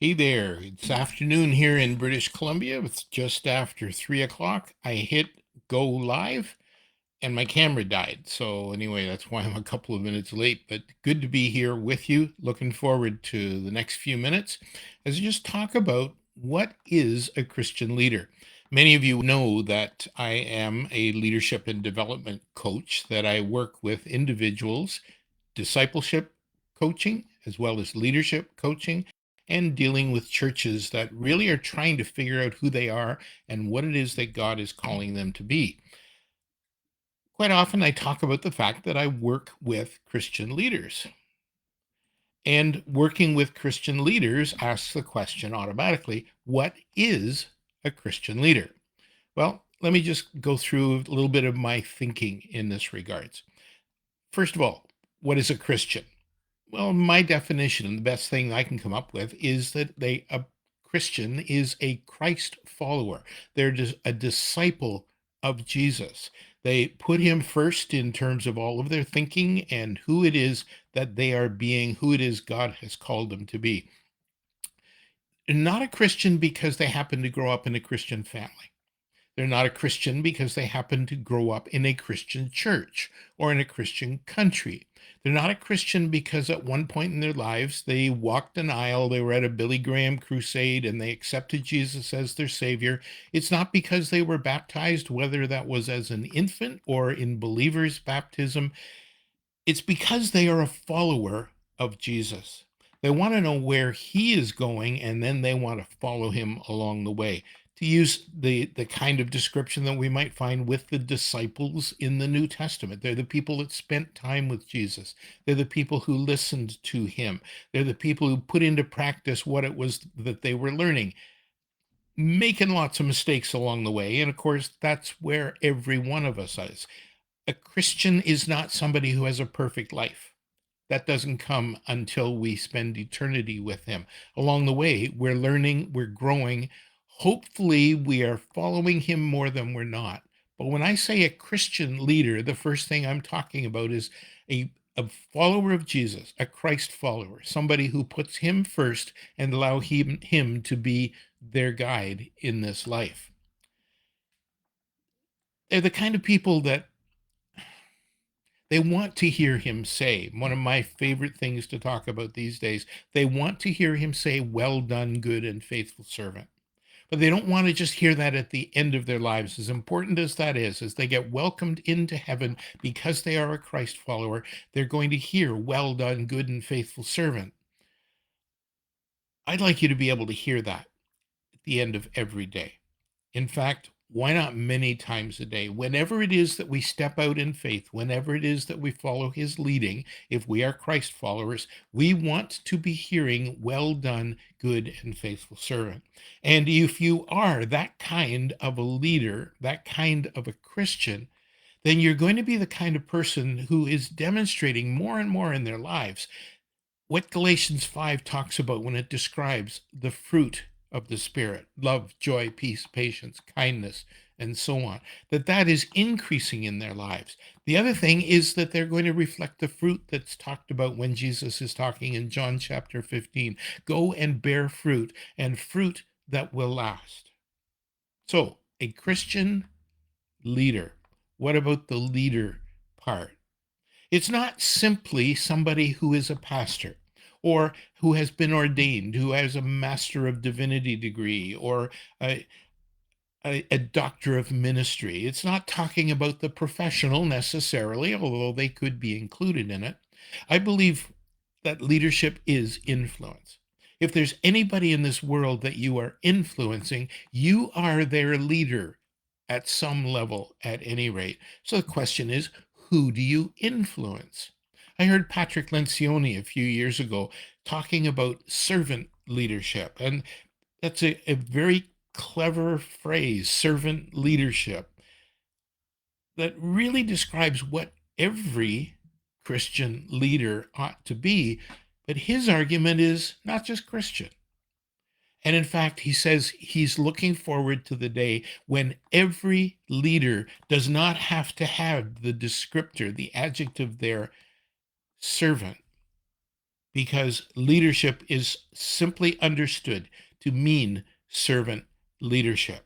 Hey there. It's afternoon here in British Columbia. It's just after 3 o'clock. I hit go live and my camera died. So, anyway, that's why I'm a couple of minutes late. But good to be here with you. Looking forward to the next few minutes as we just talk about what is a Christian leader. Many of you know that I am a leadership and development coach, that I work with individuals, discipleship coaching, as well as leadership coaching, and dealing with churches that really are trying to figure out who they are and what it is that God is calling them to be. Quite often, I talk about the fact that I work with Christian leaders. And working with Christian leaders asks the question automatically, what is a Christian leader? Well, let me just go through a little bit of my thinking in this regards. First of all, what is a Christian? Well, my definition, the best thing I can come up with, is that a Christian is a Christ follower. They're just a disciple of Jesus. They put him first in terms of all of their thinking and who it is that they are being, who it is God has called them to be. Not a Christian because they happen to grow up in a Christian family. They're not a Christian because they happen to grow up in a Christian church or in a Christian country. They're not a Christian because at one point in their lives they walked an aisle, they were at a Billy Graham crusade, and they accepted Jesus as their Savior. It's not because they were baptized, whether that was as an infant or in believers' baptism. It's because they are a follower of Jesus. They want to know where he is going, and then they want to follow him along the way. To use the kind of description that we might find with the disciples in the New Testament, they're the people that spent time with Jesus. They're the people who listened to him. They're the people who put into practice what it was that they were learning, making lots of mistakes along the way. And of course, that's where every one of us is. A Christian is not somebody who has a perfect life. That doesn't come until we spend eternity with him. Along the way, we're learning, we're growing. Hopefully, we are following him more than we're not. But when I say a Christian leader, the first thing I'm talking about is a follower of Jesus, a Christ follower, somebody who puts him first and allow him to be their guide in this life. They're the kind of people that they want to hear him say, one of my favorite things to talk about these days, they want to hear him say, "Well done, good and faithful servant." But they don't want to just hear that at the end of their lives. As important as that is, as they get welcomed into heaven because they are a Christ follower, they're going to hear, "Well done, good and faithful servant." I'd like you to be able to hear that at the end of every day. In fact, why not many times a day? Whenever it is that we step out in faith, whenever it is that we follow his leading, if we are Christ followers, we want to be hearing, "Well done, good and faithful servant." And if you are that kind of a leader, that kind of a Christian, then you're going to be the kind of person who is demonstrating more and more in their lives what Galatians 5 talks about when it describes the fruit of the Spirit: love, joy, peace, patience, kindness, and so on, that is increasing in their lives. The other thing is that they're going to reflect the fruit that's talked about when Jesus is talking in John chapter 15. Go and bear fruit, and fruit that will last. So, a Christian leader. What about the leader part? It's not simply somebody who is a pastor or who has been ordained, who has a Master of Divinity degree or a doctor of ministry. It's not talking about the professional necessarily, although they could be included in it. I believe that leadership is influence. If there's anybody in this world that you are influencing, you are their leader at some level, at any rate. So the question is, who do you influence? I heard Patrick Lencioni a few years ago talking about servant leadership, and that's a very clever phrase, servant leadership, that really describes what every Christian leader ought to be. But his argument is not just Christian. And in fact, he says he's looking forward to the day when every leader does not have to have the descriptor, the adjective there, servant. because leadership is simply understood to mean servant leadership.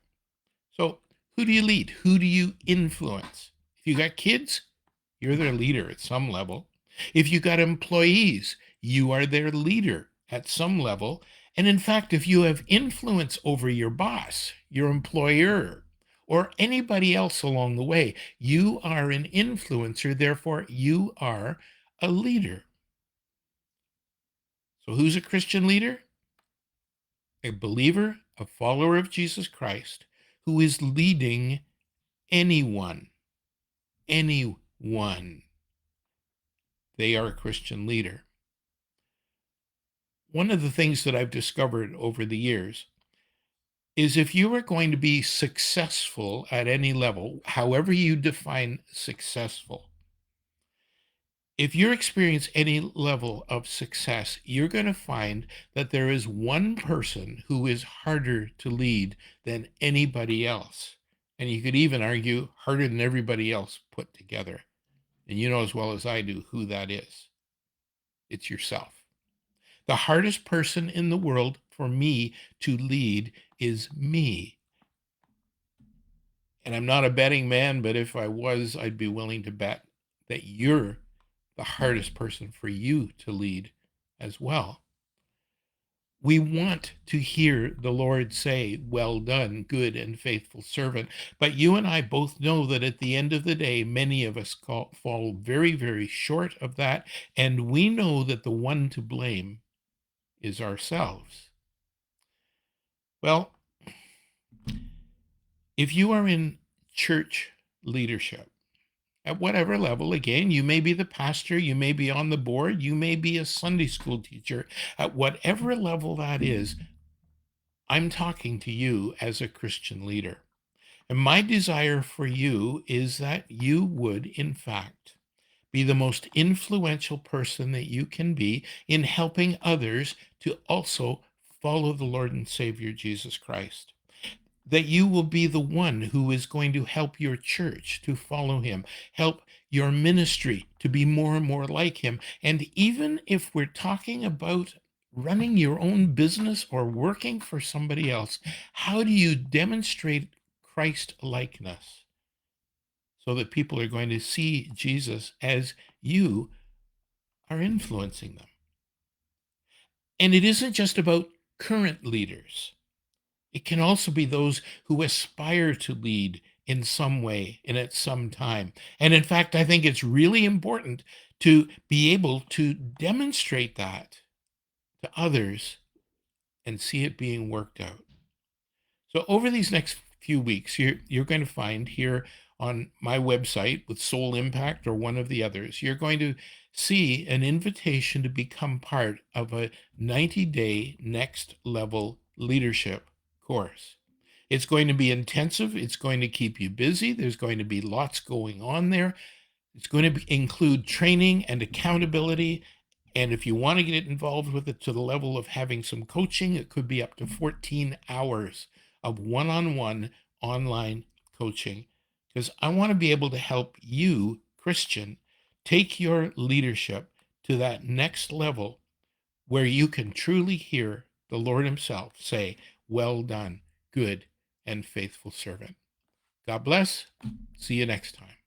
So, who do you lead? Who do you influence? If you got kids, you're their leader at some level. If you got employees, you are their leader at some level. And in fact, if you have influence over your boss, your employer, or anybody else along the way, you are an influencer. Therefore, you are a leader. So, who's a Christian leader? A believer, a follower of Jesus Christ, who is leading anyone. Anyone. They are a Christian leader. One of the things that I've discovered over the years is if you are going to be successful at any level, however you define successful, if you experience any level of success, you're going to find that there is one person who is harder to lead than anybody else. And you could even argue harder than everybody else put together. And you know as well as I do who that is. It's yourself. The hardest person in the world for me to lead is me. And I'm not a betting man, but if I was, I'd be willing to bet that you're the hardest person for you to lead as well. We want to hear the Lord say, "Well done, good and faithful servant." But you and I both know that at the end of the day, many of us fall very, very short of that. And we know that the one to blame is ourselves. Well, if you are in church leadership, at whatever level, again, you may be the pastor, you may be on the board, you may be a Sunday school teacher, at whatever level that is, I'm talking to you as a Christian leader. And my desire for you is that you would, in fact, be the most influential person that you can be in helping others to also follow the Lord and Savior Jesus Christ. That you will be the one who is going to help your church to follow him, help your ministry to be more and more like him. And even if we're talking about running your own business or working for somebody else, how do you demonstrate Christ likeness so that people are going to see Jesus as you are influencing them? And it isn't just about current leaders. It can also be those who aspire to lead in some way and at some time. And in fact, I think it's really important to be able to demonstrate that to others and see it being worked out. So over these next few weeks, you're going to find here on my website with Soul Impact or one of the others, you're going to see an invitation to become part of a 90-day next level leadership course. It's going to be intensive. It's going to keep you busy. There's going to be lots going on there. It's going to include training and accountability. And if you want to get involved with it to the level of having some coaching, it could be up to 14 hours of one on one online coaching. Because I want to be able to help you, Christian, take your leadership to that next level where you can truly hear the Lord Himself say, "Well done, good and faithful servant." God bless. See you next time.